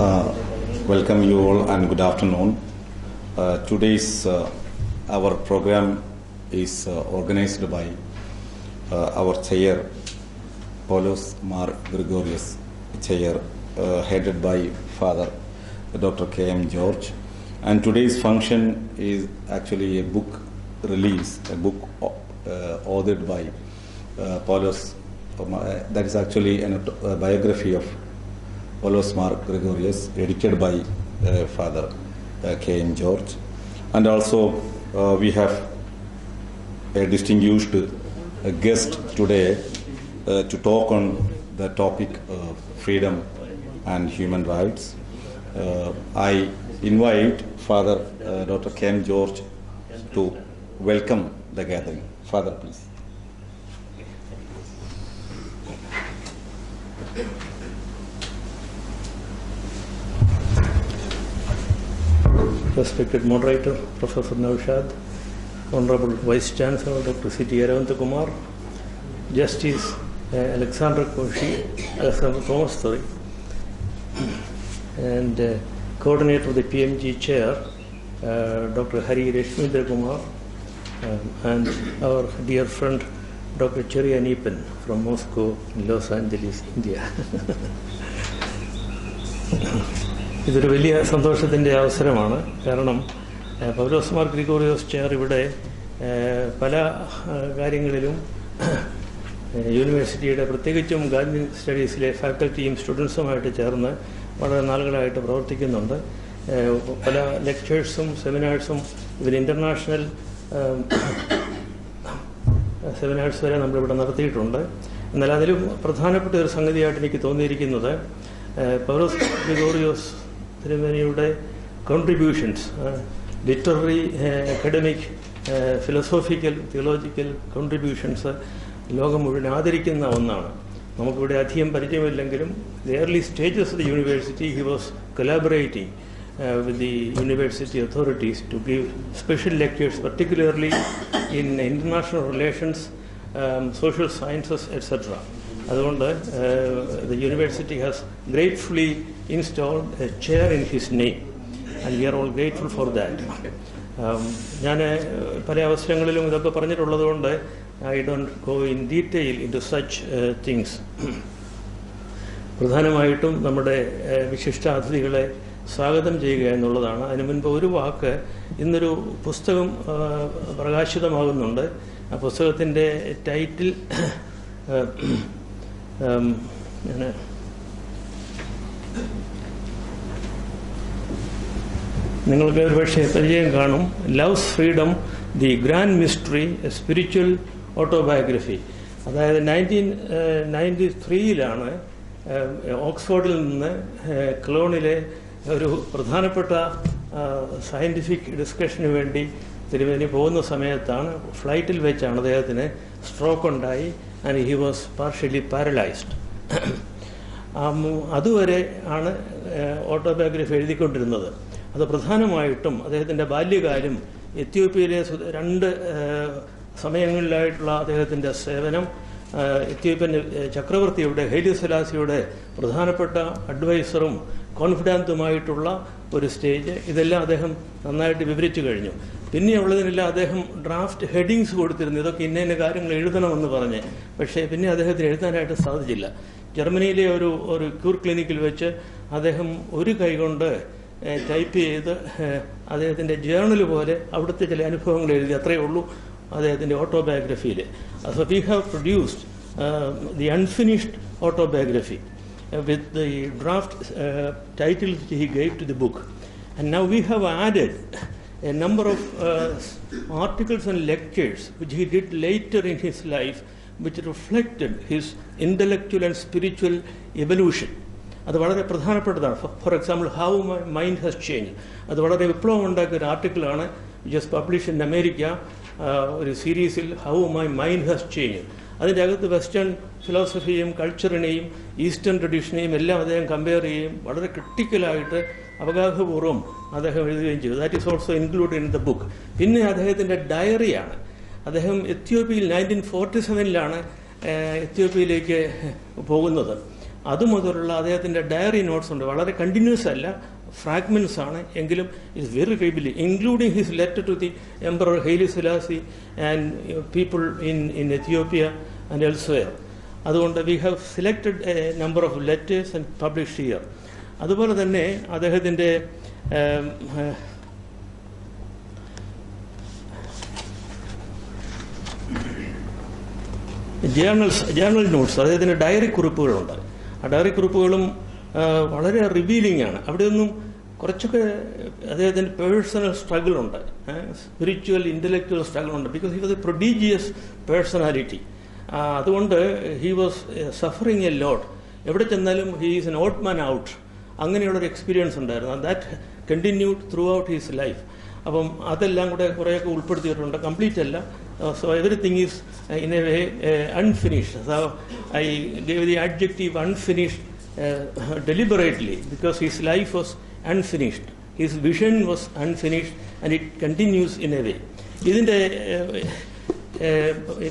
Welcome you all and good afternoon. Today's our program is organized by our chair, Paulos Gregorios, chair headed by Father Dr. K.M. George. And today's function is actually a book release, a book authored by Paulos. That is actually a biography of Paulos Gregorios, edited by Father K.M. George. And also we have a distinguished guest today to talk on the topic of freedom and human rights. I invite Father Dr. K.M. George to welcome the gathering. Father, please. Respected moderator, Professor Naushad, Honorable Vice Chancellor Dr. C.T. Aravindakumar, Justice Alexander Thomas, and Coordinator of the PMG Chair, Dr. Hari Reshmendra Kumar, and our dear friend Dr. Cherry Anipan from Moscow, Los Angeles, India. ഇതൊരു വലിയ സന്തോഷത്തിൻ്റെ അവസരമാണ്. കാരണം പൗലോസ് Mar Gregorios chair ഇവിടെ പല കാര്യങ്ങളിലും യൂണിവേഴ്സിറ്റിയുടെ പ്രത്യേകിച്ചും ഗാന്ധി സ്റ്റഡീസിലെ ഫാക്കൽറ്റിയും സ്റ്റുഡൻസുമായിട്ട് ചേർന്ന് വളരെ നാളുകളായിട്ട് പ്രവർത്തിക്കുന്നുണ്ട്. പല ലെക്ചേഴ്സും സെമിനാഴ്സും ഇതിൽ ഇൻ്റർനാഷണൽ സെമിനാഴ്സ് വരെ നമ്മളിവിടെ നടത്തിയിട്ടുണ്ട്. എന്നാൽ അതിലും പ്രധാനപ്പെട്ട ഒരു സംഗതിയായിട്ട് എനിക്ക് തോന്നിയിരിക്കുന്നത് പൗലോസ് ഗ്രിഗോറിയോസ് തിരുമേനിയുടെ contributions, literary, academic, philosophical, theological contributions ലോകം മുഴുവൻ ആദരിക്കുന്ന ഒന്നാണ്. നമുക്കിവിടെ അധികം പരിചയമില്ലെങ്കിലും the early stages of the university he was collaborating with the university authorities to give special lectures, particularly in international relations, social sciences, etc. അതുകൊണ്ട് the university has gratefully installed a chair in his name and we are all grateful for that. ഞാൻ പല അവസരങ്ങളിലും ഇതൊക്കെ പറഞ്ഞിട്ടുള്ളത് കൊണ്ട് I don't go in detail into such things. പ്രധാനമായിട്ടും നമ്മുടെ വിശിഷ്ടാതിഥികളെ സ്വാഗതം ചെയ്യുക എന്നുള്ളതാണ്. അതിനു മുൻപ് ഒരു വാക്ക്, ഇന്നൊരു പുസ്തകം പ്രകാശിതമാകുന്നുണ്ട്. ആ പുസ്തകത്തിൻ്റെ ടൈറ്റിൽ നിങ്ങൾക്ക് ഒരു പക്ഷേ പരിചയം കാണും. Loves freedom, the grand mystery, A spiritual autobiography. അതായത് 1993 ഓക്സ്ഫോർഡിൽ നിന്ന് കൊളോണിലെ ഒരു പ്രധാനപ്പെട്ട സയൻറ്റിഫിക് ഡിസ്കഷന് വേണ്ടി തിരുമേനി പോകുന്ന സമയത്താണ്, ഫ്ലൈറ്റിൽ വെച്ചാണ് അദ്ദേഹത്തിന് സ്ട്രോക്ക് ഉണ്ടായി. And he was partially paralysed. അതുവരെ ആണ് ഓട്ടോബയോഗ്രഫി എഴുതിക്കൊണ്ടിരുന്നത്. അത് പ്രധാനമായിട്ടും അദ്ദേഹത്തിൻ്റെ ബാല്യകാലം, എത്യോപ്യയിലെ 2 സമയങ്ങളിലായിട്ടുള്ള അദ്ദേഹത്തിൻ്റെ സേവനം, എത്യോപ്യൻ ചക്രവർത്തിയുടെ ഹൈലി സെലാസിയുടെ പ്രധാനപ്പെട്ട അഡ്വൈസറും കോൺഫിഡൻറ്റുമായിട്ടുള്ള ഒരു സ്റ്റേജ്, ഇതെല്ലാം അദ്ദേഹം നന്നായിട്ട് വിവരിച്ചു കഴിഞ്ഞു. പിന്നെ ഉള്ളതിനെല്ലാം അദ്ദേഹം ഡ്രാഫ്റ്റ് ഹെഡിങ്സ് കൊടുത്തിരുന്നു, ഇതൊക്കെ ഇന്ന കാര്യങ്ങൾ എഴുതണമെന്ന് പറഞ്ഞ്. പക്ഷേ പിന്നെ അദ്ദേഹത്തിന് എഴുതാനായിട്ട് സാധിച്ചില്ല. ജർമ്മനിയിലെ ഒരു ക്യൂർ ക്ലിനിക്കിൽ വെച്ച് അദ്ദേഹം ഒരു കൈകൊണ്ട് ടൈപ്പ് ചെയ്ത് അദ്ദേഹത്തിൻ്റെ ജേർണൽ പോലെ അവിടുത്തെ ചില അനുഭവങ്ങൾ എഴുതി. അത്രയേ ഉള്ളൂ അദ്ദേഹത്തിൻ്റെ ഓട്ടോബയോഗ്രഫിയിൽ. So we have produced the unfinished autobiography with the draft title he gave to the book. And now we have added a number of articles and lectures which he did later in his life, which reflected his intellectual and spiritual evolution. അത് വളരെ പ്രധാനപ്പെട്ടതാണ്. For example, how my mind has change. അത് വളരെ വിപ്ലവം ഉണ്ടാക്കിയ ഒരു ആർട്ടിക്കിളാണ്, which was publish in America, ഒരു സീരീസിൽ how my mind has change. അതിൻ്റെ അകത്ത് വെസ്റ്റേൺ ഫിലോസഫിയും കൾച്ചറിനെയും ഈസ്റ്റേൺ ട്രഡീഷനെയും എല്ലാം അദ്ദേഹം കമ്പയർ ചെയ്യുകയും വളരെ ക്രിട്ടിക്കലായിട്ട് അവഗാഹപൂർവ്വം അദ്ദേഹം എഴുതുകയും ചെയ്തു. That is also include in the book. പിന്നെ അദ്ദേഹത്തിൻ്റെ ഡയറിയാണ്. അദ്ദേഹം എത്യോപ്യയിൽ 1947 എത്യോപ്യയിലേക്ക് പോകുന്നത്. അതുമുതലുള്ള അദ്ദേഹത്തിൻ്റെ ഡയറി നോട്ട്സ് ഉണ്ട്. വളരെ കണ്ടിന്യൂസ് അല്ല, ഫ്രാഗ്മെൻറ്റ്സ് ആണ്, എങ്കിലും it's very revealing, including his letter to the emperor Haile Selassie and people in Ethiopia and elsewhere. അതുകൊണ്ട് we have selected a number of letters and publish here. അതുപോലെ തന്നെ അദ്ദേഹത്തിൻ്റെ journal notes, അദ്ദേഹത്തിൻ്റെ diary കുറിപ്പുകളുണ്ട്. ആ diary കുറിപ്പുകളും വളരെ revealing ആണ്. അവിടെയൊന്നും കുറച്ചൊക്കെ അദ്ദേഹത്തിൻ്റെ പേഴ്സണൽ സ്ട്രഗിൾ ഉണ്ട്, സ്പിരിച്വൽ ഇൻ്റലക്ച്വൽ സ്ട്രഗിൾ ഉണ്ട്. Because he was a prodigious personality. അതുകൊണ്ട് he was suffering a lot. എവിടെ ചെന്നാലും he is an out man out. അങ്ങനെയുള്ളൊരു എക്സ്പീരിയൻസ് ഉണ്ടായിരുന്നു. That continued throughout his life. അപ്പം അതെല്ലാം കൂടെ കുറേയൊക്കെ ഉൾപ്പെടുത്തിയിട്ടുണ്ട്. കംപ്ലീറ്റ് അല്ല. So everything is in a way unfinished. So I gave the adjective unfinished deliberately because his life was unfinished. His vision was unfinished and it continues in a way. ഇതിൻ്റെ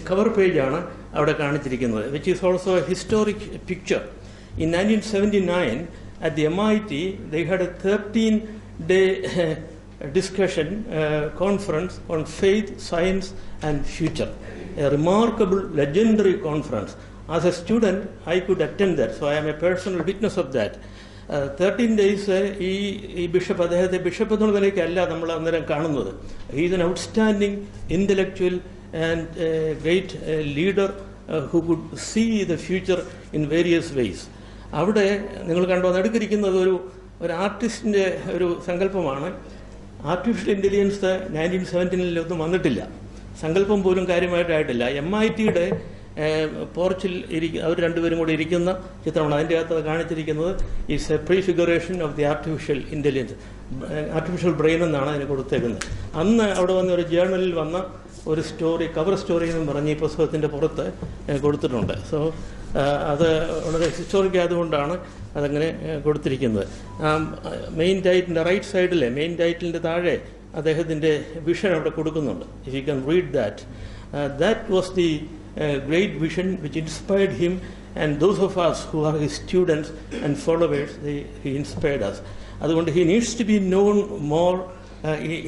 cover പേജാണ് അവിടെ കാണിച്ചിരിക്കുന്നത്, which is also a historic picture. In 1979 at the MIT they had a 13-day discussion conference on faith, science and future. A remarkable, legendary conference. As a student, I could attend that, so I am a personal witness of that. 13 days ഈ bishop, അദ്ദേഹത്തെ bishop എന്നുള്ള നിലയ്ക്കല്ല നമ്മൾ അന്നേരം കാണുന്നത്. He is an outstanding intellectual and great leader who could see the future in various ways. അവിടെ നിങ്ങൾ കണ്ടോ, നടുക്കിരിക്കുന്നത് ഒരു ആർട്ടിസ്റ്റിൻ്റെ ഒരു സങ്കല്പമാണ്. ആർട്ടിഫിഷ്യൽ ഇൻ്റലിജൻസ് 1917 വന്നിട്ടില്ല, സങ്കല്പം പോലും കാര്യമായിട്ടായിട്ടില്ല. MIT-യുടെ പോർച്ചിൽ അവർ രണ്ടുപേരും കൂടി ഇരിക്കുന്ന ചിത്രമാണ്. അതിൻ്റെ അകത്ത് കാണിച്ചിരിക്കുന്നത് is a prefiguration of the artificial intelligence, artificial brain എന്നാണ് അതിന് കൊടുത്തേക്കുന്നത്. അന്ന് അവിടെ വന്ന ഒരു ജേർണലിൽ വന്ന ഒരു സ്റ്റോറി, കവർ സ്റ്റോറി എന്ന് പറഞ്ഞ് ഈ പുസ്തകത്തിൻ്റെ പുറത്ത് കൊടുത്തിട്ടുണ്ട്. സോ അത് വളരെ ഹിസ്റ്റോറിക് ആയതുകൊണ്ടാണ് അതങ്ങനെ കൊടുത്തിരിക്കുന്നത്. മെയിൻ ടൈറ്റിലിൻ്റെ റൈറ്റ് സൈഡിലെ മെയിൻ ടൈറ്റിലിൻ്റെ താഴെ അദ്ദേഹത്തിൻ്റെ വിഷൻ അവിടെ കൊടുക്കുന്നുണ്ട്. If you can read that, that was the great vision which inspired him, and those of us who are his students and followers, he inspired us. അതുകൊണ്ട് he needs to be known more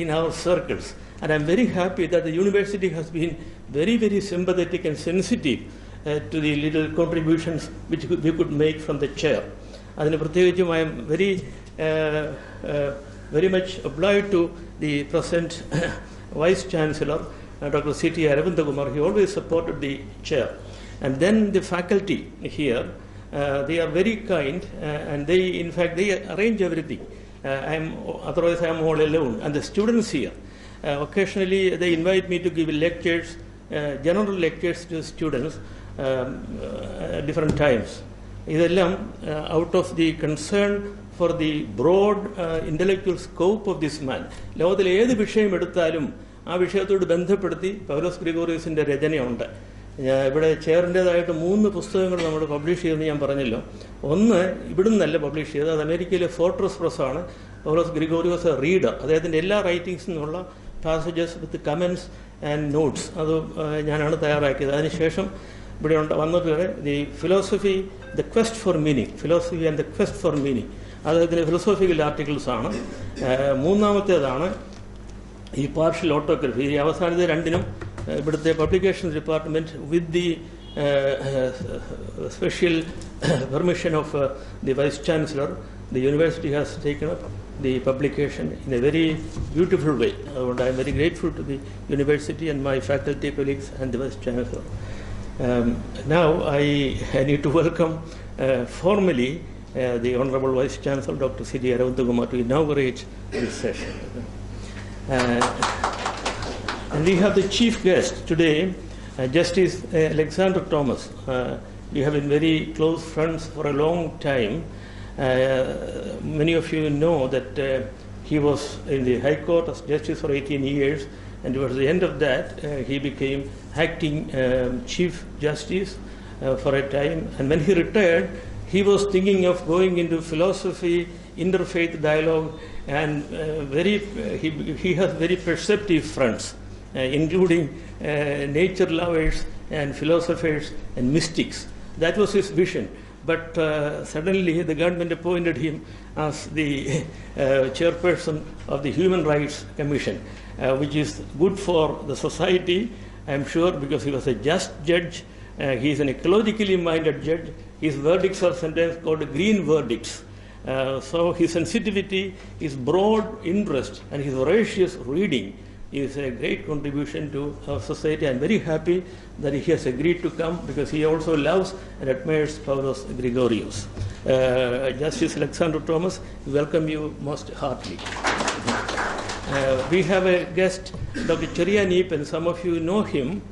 in our circles, and I'm very happy that the university has been very, very sympathetic and sensitive to the little contributions which we could make from the chair. അതിന് പ്രത്യേകിച്ചും I am very much obliged to the present Vice Chancellor, Dr. C.T. Aravindakumar. He always supported the chair. And then the faculty here, they are very kind, and they, in fact, they arrange everything. Otherwise I am all alone. And the students here, occasionally they invite me to give lectures, general lectures to students at different times. ഇതെല്ലാം out of the concern for the broad intellectual scope of this man. ലോകത്തിലെ ഏത് വിഷയം എടുത്താലും ആ വിഷയത്തോട് ബന്ധപ്പെടുത്തി പൗലോസ് ഗ്രിഗോറിയസിൻ്റെ രചനയുണ്ട്. ഇവിടെ ചെയറിൻ്റേതായിട്ട് 3 പുസ്തകങ്ങൾ നമ്മൾ പബ്ലിഷ് ചെയ്തെന്ന് ഞാൻ പറഞ്ഞല്ലോ. ഒന്ന് ഇവിടുന്നല്ല പബ്ലിഷ് ചെയ്തത്, അത് അമേരിക്കയിലെ ഫോർട്രസ് പ്രസ്സാണ്. പൗലോസ് ഗ്രിഗോറിയോസ് റീഡർ, അദ്ദേഹത്തിൻ്റെ എല്ലാ റൈറ്റിങ്സിൽ നിന്നുള്ള passages with comments and notes അത് ഞാനാണ് തയ്യാറാക്കിയത്. അതിനുശേഷം ഇവിടെ വന്നിട്ട് the philosophy, the quest for meaning, philosophy and the quest for meaning, അദ്ദേഹത്തിൻ്റെ ഫിലോസോഫിക്കൽ ആർട്ടിക്കിൾസാണ്. മൂന്നാമത്തേതാണ് ഈ പാർഷ്യൽ ഓട്ടോഗ്രഫി. ഈ അവസാനത്തെ രണ്ടിനും ഇവിടുത്തെ publication department with the special permission of the vice chancellor, the university has taken up the publication in a very beautiful way. അതുകൊണ്ട് I am very grateful to the university and my faculty colleagues and the vice chancellor. Now I need to welcome formally the Honorable Vice Chancellor Dr. C.D. Aravindakumar to inaugurate this session. And we have the chief guest today, Justice Alexander Thomas. We have been very close friends for a long time. Many of you know that he was in the High Court as Justice for 18 years, and towards the end of that he became acting Chief Justice for a time. And when he retired, he was thinking of going into philosophy, interfaith dialogue, and he has very perceptive friends, including nature lovers and philosophers and mystics. That was his vision. but suddenly the government appointed him as the chairperson of the Human Rights Commission, which is good for the society, I'm sure, because he was a just judge. He is an ecologically minded judge. His verdicts are sometimes called green verdicts. So his sensitivity, his broad interest, and his voracious reading is a great contribution to our society. I'm very happy that he has agreed to come because he also loves and admires Paulos Gregorios. Justice Alexander Thomas, we welcome you most heartily. We have a guest, Dr. Cherian, some of you know him.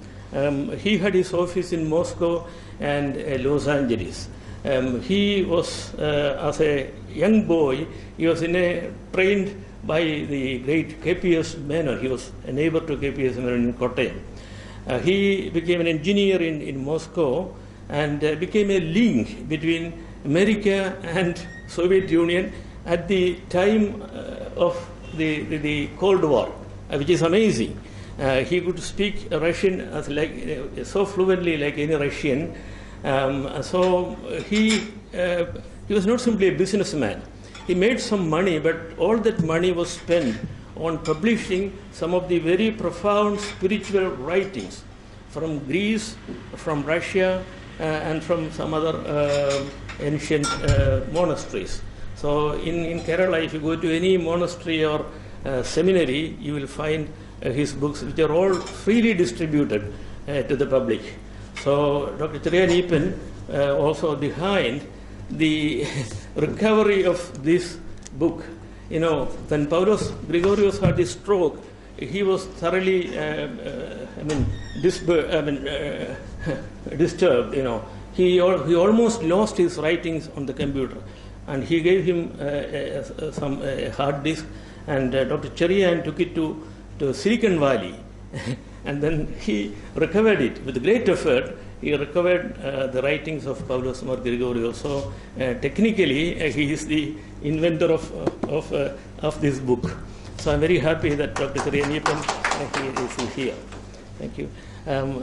He had his office in Moscow and Los Angeles. He was, as a young boy, he was trained by the great K.P.S. Menon. He was a neighbor to K.P.S. Menon in Kottayam. He became an engineer in Moscow and became a link between America and Soviet Union at the time of the Cold War, which is amazing. He could speak Russian as so fluently like any Russian. So he was not simply a businessman. He made some money, but all that money was spent on publishing some of the very profound spiritual writings from Greece, from Russia, and from some other ancient monasteries. So in Kerala, if you go to any monastery or seminary, you will find his books, which are all freely distributed to the public. So Dr. Cherian also behind the recovery of this book. You know, when Paulos Gregorios had his stroke, he was thoroughly, disturbed. You know, he almost lost his writings on the computer, and he gave him some hard disk, and Dr. Cherian took it to Silicon Valley, and then he recovered it with great effort. He recovered the writings of Paulos Gregorios. So technically, he is the inventor of this book. So I'm very happy that Dr. Cherian is here. Thank you.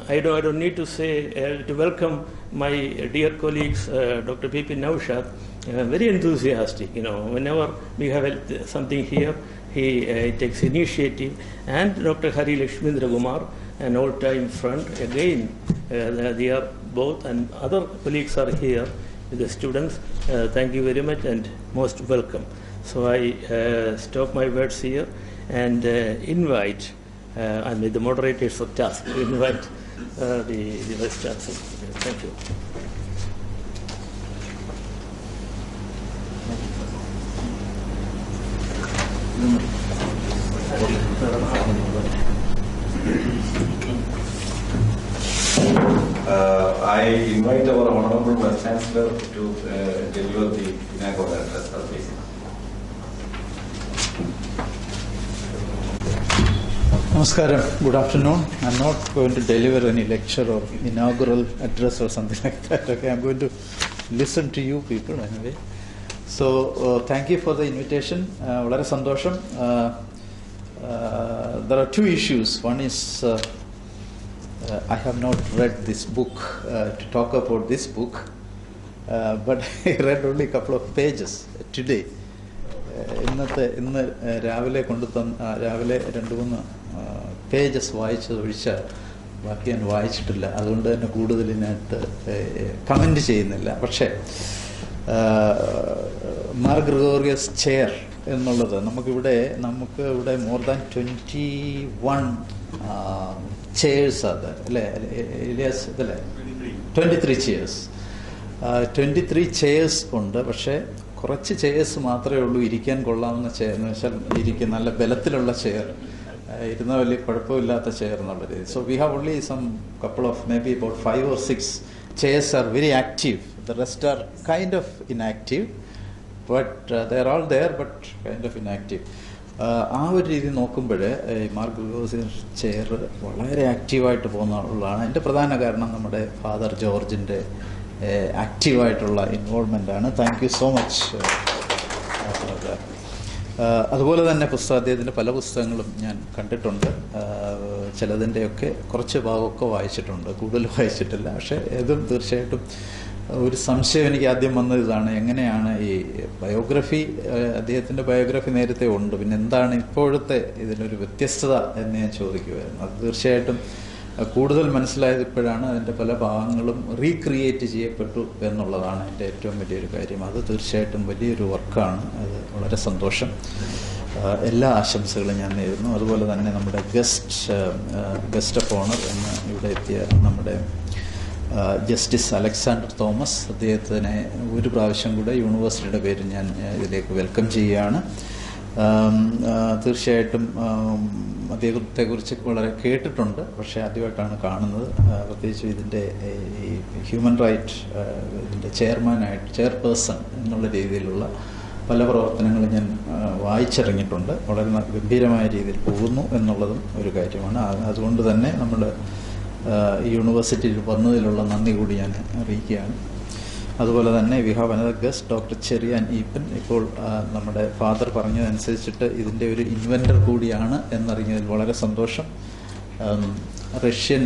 I don't need to say to welcome my dear colleagues, Dr. P.P. Naushad, very enthusiastic. You know, whenever we have something here, he takes initiative, and Dr. Hari Lakshmindra Kumar, an old-time friend. Again, they are both, and other colleagues are here with the students. Thank you very much and most welcome. So I stop my words here and invite, I made the moderators of task to invite the Vice Chancellor. Thank you. I invite our Honorable Vice Chancellor to deliver the inaugural address. Namaskaram. Good afternoon. I'm not going to deliver any lecture or inaugural address or something like that. Okay, I'm going to listen to you people anyway. So thank you for the invitation. വളരെ സന്തോഷം. There are two issues. One is I have not read this book to talk about this book, but I read only a couple of pages today. ഇന്ന് രാവിലെ രാവിലെ 2-3 pages വായിച്ചത് ഒഴിച്ചാൽ ബാക്കി ഞാൻ വായിച്ചിട്ടില്ല. അതുകൊണ്ട് തന്നെ കൂടുതൽ ഇതിനകത്ത് കമൻറ്റ് ചെയ്യുന്നില്ല. പക്ഷേ മാർ ഗ്രിഗോറിയസ് ചെയർ എന്നുള്ളത് നമുക്ക് ഇവിടെ മോർ ദാൻ 21 ചെയർസ് അത് അല്ലേ ഇലിയാസ് ഇതല്ലേ 23 ചെയർസ് 23 ചെയർസ് ഉണ്ട്. പക്ഷേ കുറച്ച് ചെയർസ് മാത്രമേ ഉള്ളൂ ഇരിക്കാൻ കൊള്ളാവുന്ന ചെയർ എന്ന് വെച്ചാൽ നല്ല ബലത്തിലുള്ള ചെയർ, ഇരുന്ന വലിയ കുഴപ്പമില്ലാത്ത ചെയർ എന്നുള്ള രീതി. So we have only some couple of maybe about 5 or 6 chairs are very active. The rest are kind of inactive, but they are all there but kind of inactive. ആ ഒരു രീതി നോക്കുമ്പോൾ Mar Gregorios chair വളരെ ആക്റ്റീവായിട്ട് പോകുന്നതാണ്. അതിൻ്റെ പ്രധാന കാരണം നമ്മുടെ ഫാദർ ജോർജിൻ്റെ ആക്റ്റീവായിട്ടുള്ള ഇൻവോൾവ്മെൻ്റാണ്. Thank you so much. അതുപോലെ തന്നെ അദ്ദേഹത്തിൻ്റെ പല പുസ്തകങ്ങളും ഞാൻ കണ്ടിട്ടുണ്ട്. ചിലതിൻ്റെയൊക്കെ കുറച്ച് ഭാഗമൊക്കെ വായിച്ചിട്ടുണ്ട്, കൂടുതൽ വായിച്ചിട്ടില്ല. പക്ഷേ ഇതും തീർച്ചയായിട്ടും ഒരു സംശയം എനിക്ക് ആദ്യം വന്നത് ഇതാണ്, എങ്ങനെയാണ് ഈ ബയോഗ്രഫി, അദ്ദേഹത്തിൻ്റെ ബയോഗ്രഫി നേരത്തെ ഉണ്ട്, പിന്നെ എന്താണ് ഇപ്പോഴത്തെ ഇതിലൊരു വ്യത്യസ്തത എന്ന് ഞാൻ ചോദിക്കുമായിരുന്നു. അത് തീർച്ചയായിട്ടും കൂടുതൽ മനസ്സിലായത് ഇപ്പോഴാണ്. അതിൻ്റെ പല ഭാഗങ്ങളും റീക്രിയേറ്റ് ചെയ്യപ്പെട്ടു എന്നുള്ളതാണ് എൻ്റെ ഏറ്റവും വലിയൊരു കാര്യം. അത് തീർച്ചയായിട്ടും വലിയൊരു വർക്കാണ്. അത് വളരെ സന്തോഷം. എല്ലാ ആശംസകളും ഞാൻ നേരുന്നു. അതുപോലെ തന്നെ നമ്മുടെ ഗസ്റ്റ് ഓഫ് ഓണർ എന്ന് ഇവിടെ എത്തിയ നമ്മുടെ ജസ്റ്റിസ് അലക്സാണ്ടർ തോമസ്, അദ്ദേഹത്തിനെ ഒരു പ്രാവശ്യം കൂടെ യൂണിവേഴ്സിറ്റിയുടെ പേരിൽ ഞാൻ ഇതിലേക്ക് വെൽക്കം ചെയ്യുകയാണ്. തീർച്ചയായിട്ടും അദ്ദേഹത്തെക്കുറിച്ച് വളരെ കേട്ടിട്ടുണ്ട്, പക്ഷേ ആദ്യമായിട്ടാണ് കാണുന്നത്. പ്രത്യേകിച്ച് ഇതിൻ്റെ ഈ ഹ്യൂമൻ റൈറ്റ് ഇതിൻ്റെ ചെയർപേഴ്സൺ എന്നുള്ള രീതിയിലുള്ള പല പ്രവർത്തനങ്ങളും ഞാൻ വായിച്ചിറങ്ങിയിട്ടുണ്ട്. വളരെ ഗംഭീരമായ രീതിയിൽ പോകുന്നു എന്നുള്ളതും ഒരു കാര്യമാണ്. അതുകൊണ്ട് തന്നെ നമ്മുടെ യൂണിവേഴ്സിറ്റിയിൽ വന്നതിലുള്ള നന്ദി കൂടി ഞാൻ അറിയിക്കുകയാണ്. അതുപോലെ തന്നെ we have another guest doctor Cherian Eapen. ഇപ്പോൾ നമ്മുടെ ഫാദർ പറഞ്ഞതനുസരിച്ചിട്ട് ഇതിൻ്റെ ഒരു ഇൻവെൻറ്റർ കൂടിയാണ് എന്നറിഞ്ഞതിൽ വളരെ സന്തോഷം. റഷ്യൻ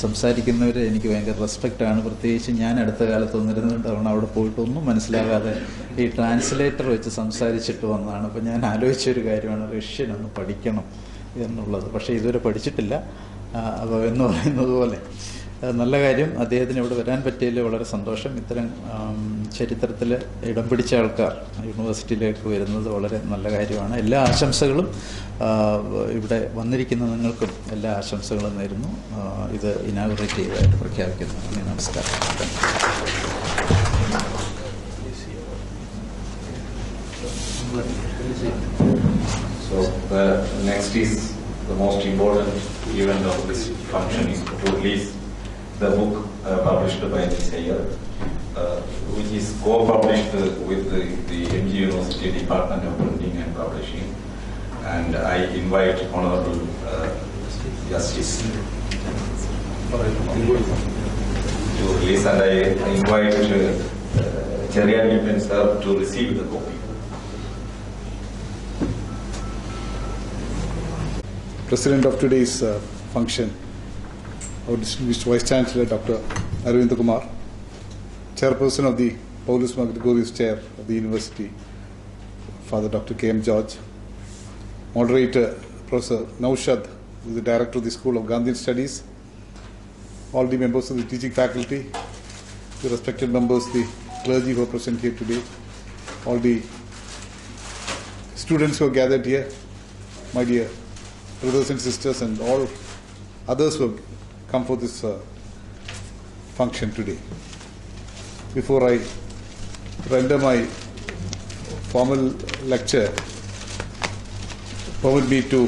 സംസാരിക്കുന്നവർ എനിക്ക് ഭയങ്കര റെസ്പെക്റ്റാണ്. പ്രത്യേകിച്ച് ഞാൻ അടുത്ത കാലത്ത് 1-2 തവണ അവിടെ പോയിട്ടൊന്നും മനസ്സിലാകാതെ ഈ ട്രാൻസ്ലേറ്റർ വെച്ച് സംസാരിച്ചിട്ട് വന്നതാണ്. അപ്പോൾ ഞാൻ ആലോചിച്ചൊരു കാര്യമാണ് റഷ്യൻ ഒന്ന് പഠിക്കണം എന്നുള്ളത്. പക്ഷേ ഇതുവരെ പഠിച്ചിട്ടില്ല. അപ്പോൾ എന്ന് പറയുന്നത് പോലെ നല്ല കാര്യം. അദ്ദേഹത്തിന് ഇവിടെ വരാൻ പറ്റിയതിൽ വളരെ സന്തോഷം. ഇത്തരം ചരിത്രത്തിൽ ഇടം പിടിച്ച ആൾക്കാർ യൂണിവേഴ്സിറ്റിയിലേക്ക് വരുന്നത് വളരെ നല്ല കാര്യമാണ്. എല്ലാ ആശംസകളും ഇവിടെ വന്നിരിക്കുന്ന നിങ്ങൾക്കും എല്ലാ ആശംസകളും നേരുന്നു. ഇത് ഇനാഗുറേറ്റ് ചെയ്തതായിട്ട് പ്രഖ്യാപിക്കുന്നു. നന്ദി, നമസ്കാരം. So the next is the most important event of this function is to release the book published by this year, which is co-published with the MG University Department of Printing and Publishing, and I invite Honorable Justice to release, and I invite Cherian Lipen sir to receive the copy. President of today's function, our distinguished Vice Chancellor Dr. Arvind Kumar, Chairperson of the Paulos Gregorios Chair of the University, Father Dr. K.M. George, Moderator Professor Naushad, who is the Director of the School of Gandhian Studies, all the members of the teaching faculty, the respected members, the clergy who are present here today, all the students who are gathered here, my dear brothers and sisters, and all others who have come for this function today. Before I render my formal lecture, permit me to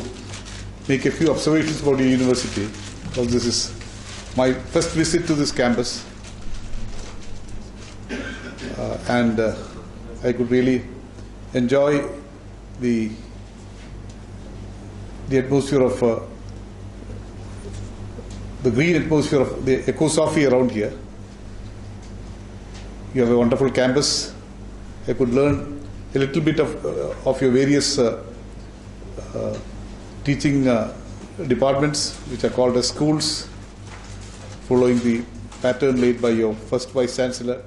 make a few observations about the university, because this is my first visit to this campus, and I could really enjoy the atmosphere of the green atmosphere of the ecosophy around here. You have a wonderful campus. I could learn a little bit of your various teaching departments, which are called as schools, following the pattern laid by your first Vice Chancellor,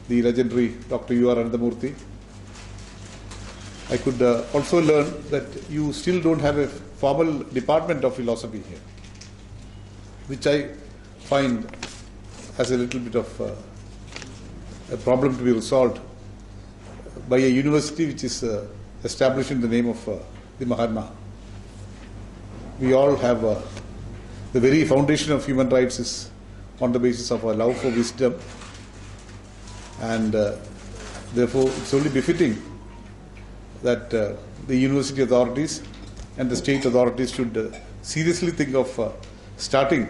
the legendary Dr. U.R. Anandamurthy. I could also learn that you still don't have a formal department of philosophy here, which I find as a little bit of a problem to be resolved by a university which is established in the name of the Mahatma. We all have the very foundation of human rights is on the basis of our love for wisdom, and therefore it's only befitting that the university authorities and the state authorities should seriously think of starting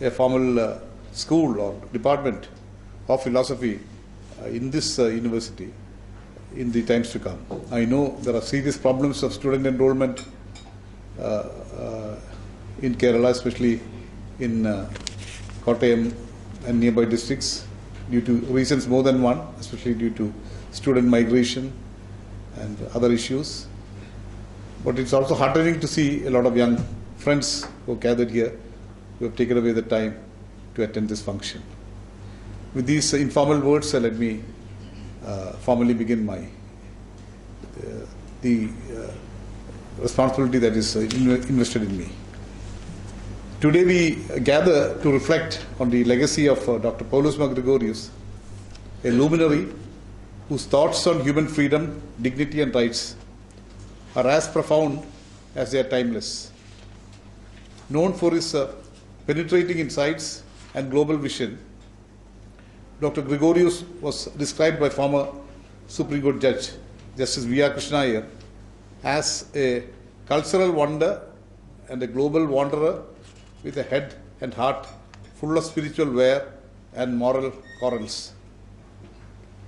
a formal school or department of philosophy in this university in the times to come. I know there are serious problems of student enrollment in Kerala, especially in Kottayam and nearby districts, due to reasons more than one, especially due to student migration and other issues. But it's also heartening to see a lot of young friends who are gathered here, who have taken away the time to attend this function. With these informal words, let me formally begin my the responsibility that is invested in me. Today we gather to reflect on the legacy of Dr. Paulos Gregorios, a luminary whose thoughts on human freedom, dignity and rights are as profound as they are timeless. Known for his penetrating insights and global vision, Dr. Gregorios was described by former Supreme Court Judge Justice V.R. Krishna Iyer as a cultural wonder and a global wanderer with a head and heart full of spiritual wear and moral corals.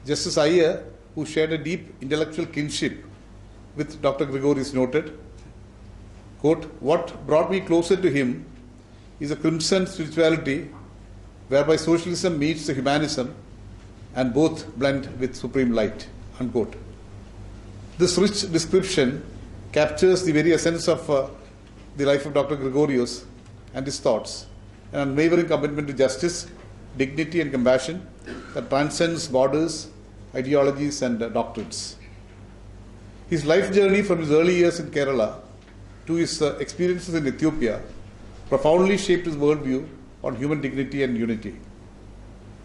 Justice Iyer, who shared a deep intellectual kinship with Dr. Gregorios, noted, quote, "What brought me closer to him is a crimson spirituality whereby socialism meets the humanism and both blend with supreme light," unquote. This rich description captures the very essence of the life of Dr. Gregorios and his thoughts, an unwavering commitment to justice, dignity and compassion that transcends borders, ideologies and doctrines. His life journey from his early years in Kerala to his experiences in Ethiopia profoundly shaped his worldview on human dignity and unity.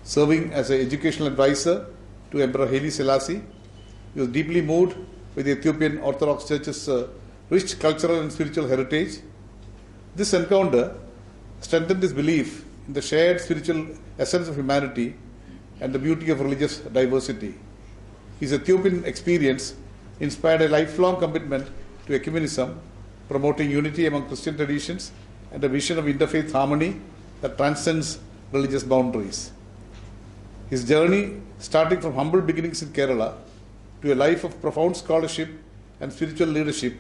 Serving as an educational advisor to Emperor Haile Selassie, he was deeply moved by the Ethiopian Orthodox Church's rich cultural and spiritual heritage. This encounter strengthened his belief in the shared spiritual essence of humanity and the beauty of religious diversity. His Ethiopian experience inspired a lifelong commitment to ecumenism, promoting unity among Christian traditions and a vision of interfaith harmony that transcends religious boundaries. His journey, starting from humble beginnings in Kerala to a life of profound scholarship and spiritual leadership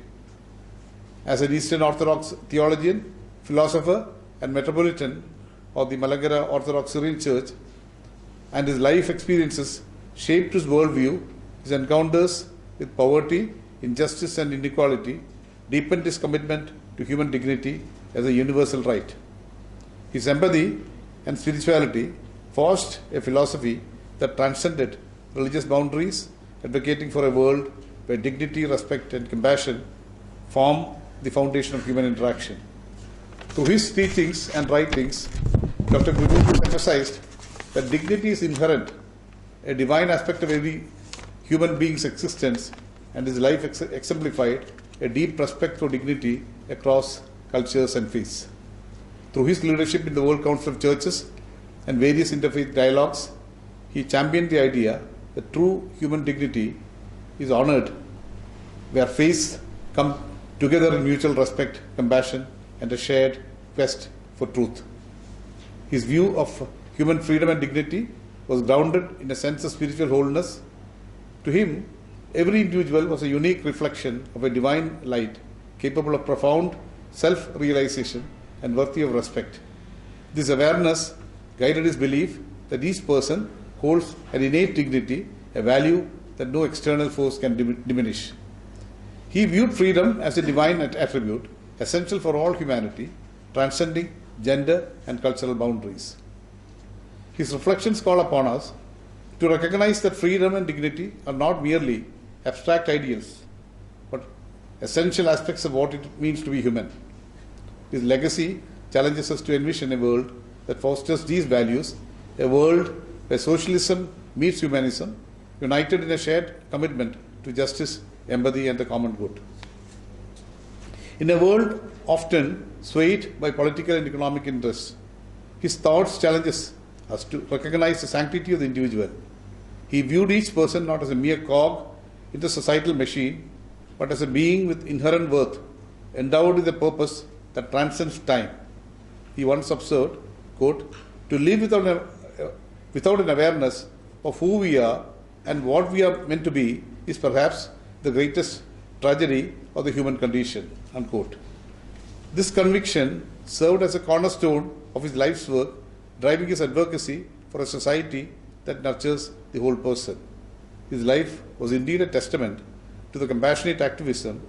as an Eastern Orthodox theologian, philosopher and metropolitan of the Malagara Orthodox Syrian Church, and his life experiences shaped his worldview. His encounters with poverty, injustice and inequality deepened his commitment to human dignity as a universal right. His empathy and spirituality forged a philosophy that transcended religious boundaries, advocating for a world where dignity, respect and compassion form the foundation of human interaction. Through his teachings and writings, Dr. Gregorios emphasized that dignity is inherent, a divine aspect of every human being's existence, and his life exemplified a deep respect for dignity across cultures and faiths. Through his leadership in the World Council of Churches and various interfaith dialogues, he championed the idea that true human dignity is honored where faiths come together in mutual respect, compassion, and a shared quest for truth. His view of human freedom and dignity was grounded in a sense of spiritual wholeness. To him, every individual was a unique reflection of a divine light, capable of profound self-realization and worthy of respect. This awareness guided his belief that each person holds an innate dignity, a value that no external force can diminish. He viewed freedom as a divine attribute, essential for all humanity, transcending gender and cultural boundaries. His reflections call upon us to recognize that freedom and dignity are not merely abstract ideals, but essential aspects of what it means to be human. His legacy challenges us to envision a world that fosters these values, a world where socialism meets humanism, united in a shared commitment to justice, empathy, and the common good. In a world often swayed by political and economic interests, his thoughts challenges us to recognize the sanctity of the individual. He viewed each person not as a mere cog in the societal machine, but as a being with inherent worth, endowed with a purpose that transcends time. He once observed, quote, "To live without an awareness of who we are and what we are meant to be is perhaps the greatest tragedy of the human condition," unquote. This conviction served as a cornerstone of his life's work, driving his advocacy for a society that nurtures the whole person. His life was indeed a testament to the compassionate activism,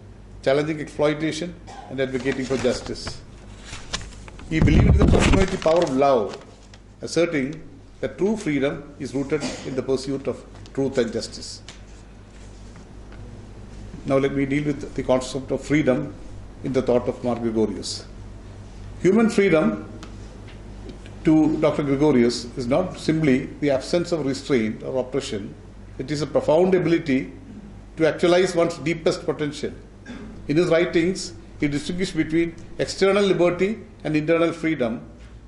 challenging exploitation and advocating for justice. He believed in the transformative power of love, asserting that true freedom is rooted in the pursuit of truth and justice. Now let me deal with the concept of freedom in the thought of Gregorios. Human freedom to Dr. Gregorios is not simply the absence of restraint or oppression. It is a profound ability to actualize one's deepest potential. In his writings, he distinguished between external liberty and internal freedom,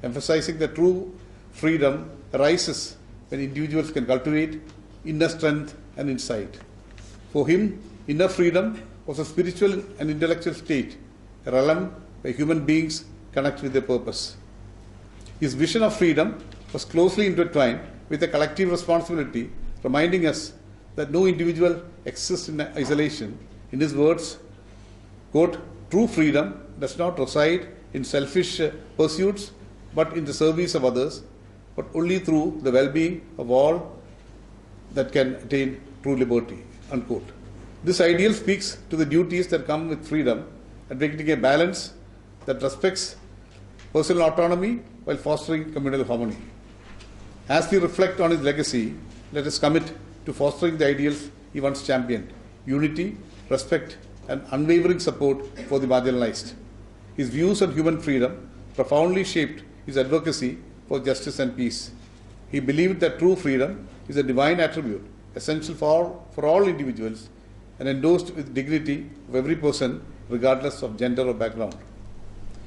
emphasizing that true freedom arises when individuals can cultivate inner strength and insight. For him, inner freedom was a spiritual and intellectual state, a realm where human beings connect with their purpose. His vision of freedom was closely intertwined with a collective responsibility, reminding us that no individual exists in isolation. In his words, quote, true freedom does not reside in selfish pursuits but in the service of others, but only through the well-being of all that can attain true liberty, unquote. This ideal speaks to the duties that come with freedom, advocating a balance that respects personal autonomy while fostering communal harmony. As we reflect on his legacy, let us commit to fostering the ideals he once championed: unity, respect, and unwavering support for the marginalized. His views on human freedom profoundly shaped his advocacy for justice and peace. He believed that true freedom is a divine attribute essential for all individuals and endorsed with dignity of every person regardless of gender or background.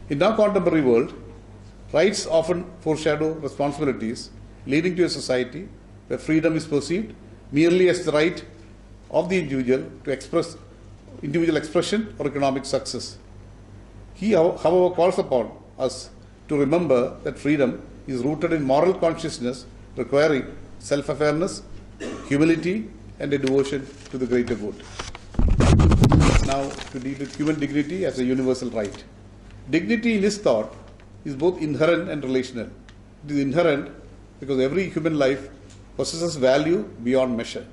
In our contemporary world, rights often foreshadow responsibilities, leading to a society where freedom is perceived merely as the right of the individual to express individual expression or economic success. He, however, calls upon us to remember that freedom is rooted in moral consciousness, requiring self-awareness, humility, and a devotion to the greater good. Now, to deal with human dignity as a universal right. Dignity in his thought is both inherent and relational. It is inherent because every human life possesses value beyond measure.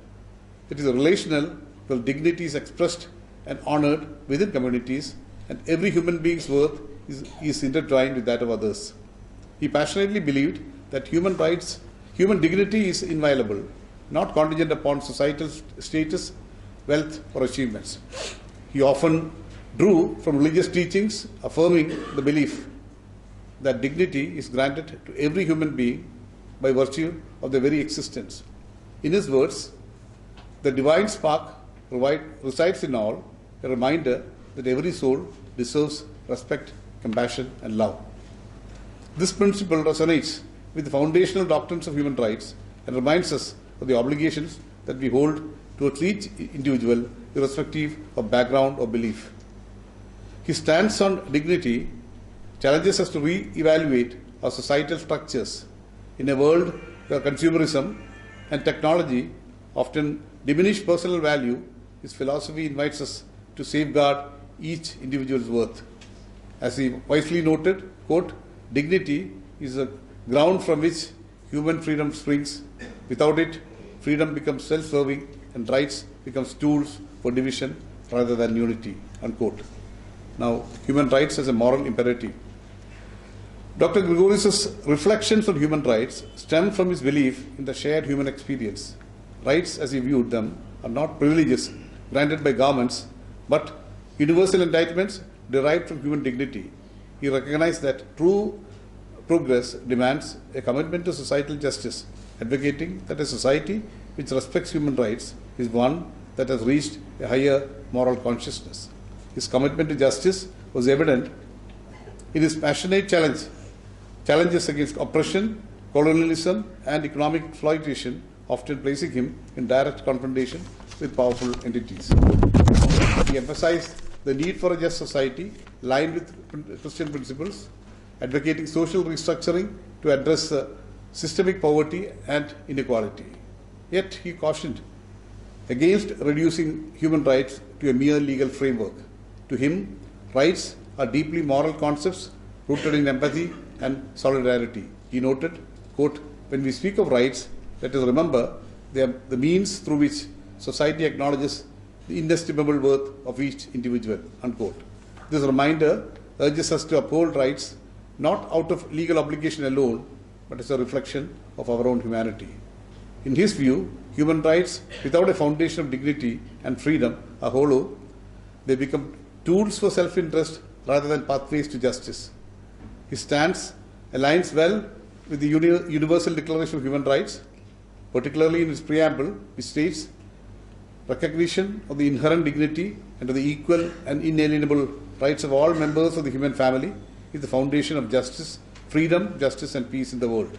It is relational because dignity is expressed and honored within communities, and every human being's worth is intertwined with that of others. He passionately believed that human dignity is inviolable, not contingent upon societal status, wealth, or achievements. He often drew from religious teachings affirming the belief that dignity is granted to every human being by virtue of their very existence. In his words, the divine spark resides in all, a reminder that every soul deserves respect, compassion, and love. This principle resonates with the foundational doctrines of human rights and reminds us of the obligations that we hold towards each individual, irrespective of background or belief. His stance on dignity challenges us to re-evaluate our societal structures. In a world where consumerism and technology often diminish personal value, his philosophy invites us to safeguard each individual's worth. As he wisely noted, quote, dignity is a ground from which human freedom springs. Without it, freedom becomes self-serving and rights becomes tools for division rather than unity, unquote. Now, human rights as a moral imperative. Dr. Gregorios' reflections on human rights stem from his belief in the shared human experience. Rights, as he viewed them, are not privileges granted by governments, but universal entitlements derived from human dignity. He recognized that true progress demands a commitment to societal justice, advocating that a society which respects human rights is one that has reached a higher moral consciousness. His commitment to justice was evident in his passionate challenges against oppression, colonialism, and economic exploitation, often placing him in direct confrontation with powerful entities. He emphasized the need for a just society lined with Christian principles, advocating social restructuring to address systemic poverty and inequality. Yet he cautioned against reducing human rights to a mere legal framework. To him, rights are deeply moral concepts rooted in empathy and solidarity. He noted, quote, when we speak of rights, let us remember they are the means through which society acknowledges the inestimable worth of each individual, unquote. This reminder urges us to uphold rights not out of legal obligation alone, but as a reflection of our own humanity. In his view, human rights without a foundation of dignity and freedom are hollow. They become tools for self-interest rather than pathways to justice. His stance aligns well with the Universal Declaration of Human Rights, particularly in its preamble, which states recognition of the inherent dignity and of the equal and inalienable rights of all members of the human family is the foundation of justice, freedom, justice and peace in the world.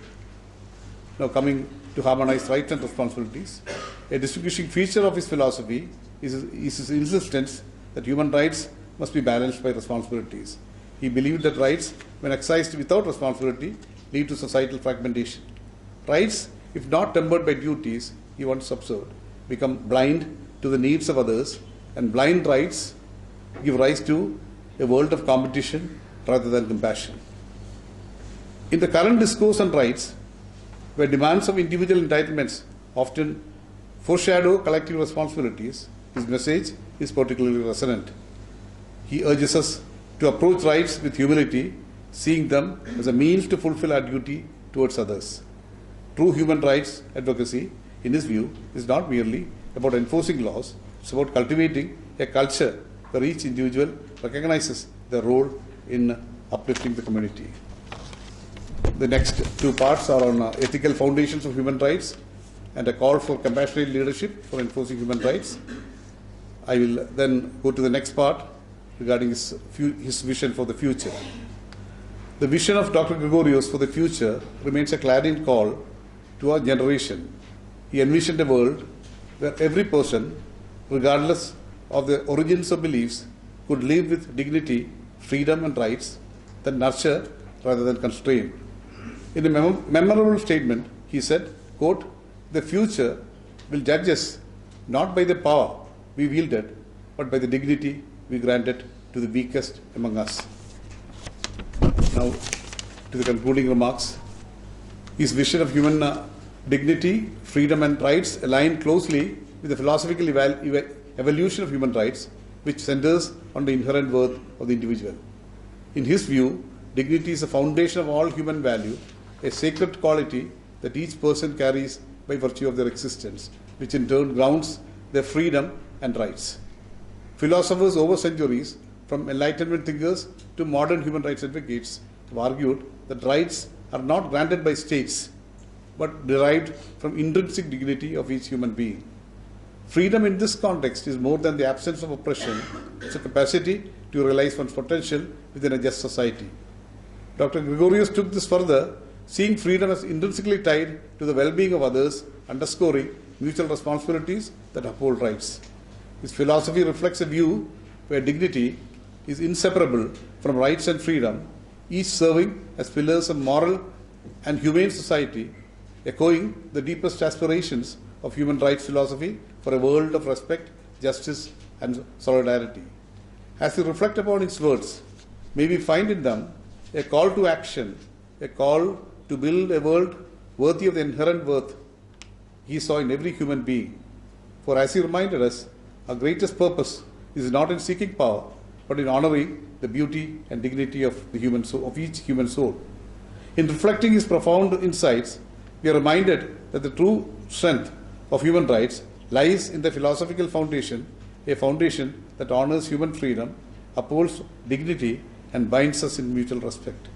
Now coming to harmonize rights and responsibilities, a distinguishing feature of his philosophy is his insistence that human rights must be balanced by responsibilities. He believed that rights, when exercised without responsibility, lead to societal fragmentation. Rights, if not tempered by duties, he once observed, become blind to the needs of others, and blind rights give rise to a world of competition rather than compassion. In the current discourse on rights, where demands of individual entitlements often foreshadow collective responsibilities, his message is particularly resonant. He urges us to approach rights with humility, seeing them as a means to fulfill our duty towards others. True human rights advocacy, in his view, is not merely about enforcing laws, it's about cultivating a culture where each individual recognizes their role in uplifting the community. The next two parts are on ethical foundations of human rights and a call for compassionate leadership for enforcing human rights. I will then go to the next part regarding his vision for the future. The vision of Dr. Gregorios for the future remains a clarion call to our generation. He envisioned a world where every person, regardless of their origins or beliefs, could live with dignity, freedom and rights that nurture rather than constrain. In a memorable statement, he said, quote, "The future will judge us not by the power we wielded, but by the dignity we granted to the weakest among us." Now, to the concluding remarks. His vision of human dignity, freedom and rights align closely with the philosophical evolution of human rights, which centers on the inherent worth of the individual. In his view, dignity is the foundation of all human value, a sacred quality that each person carries by virtue of their existence, which in turn grounds their freedom and rights. Philosophers over centuries, from Enlightenment thinkers to modern human rights advocates, have argued that rights are not granted by states, but derived from intrinsic dignity of each human being. Freedom in this context is more than the absence of oppression, it's a capacity to realize one's potential within a just society. Dr. Gregorios took this further, seeing freedom as intrinsically tied to the well-being of others, underscoring mutual responsibilities that uphold rights. His philosophy reflects a view where dignity is inseparable from rights and freedom, each serving as pillars of moral and humane society, echoing the deepest aspirations of human rights philosophy for a world of respect, justice and solidarity. As we reflect upon his words, may we find in them a call to action, a call to build a world worthy of the inherent worth he saw in every human being. For as he reminded us, our greatest purpose is not in seeking power, but in honoring the beauty and dignity of the human soul, of each human soul. In reflecting his profound insights, we are reminded that the true strength of human rights lies in the philosophical foundation, a foundation that honors human freedom, upholds dignity, and binds us in mutual respect.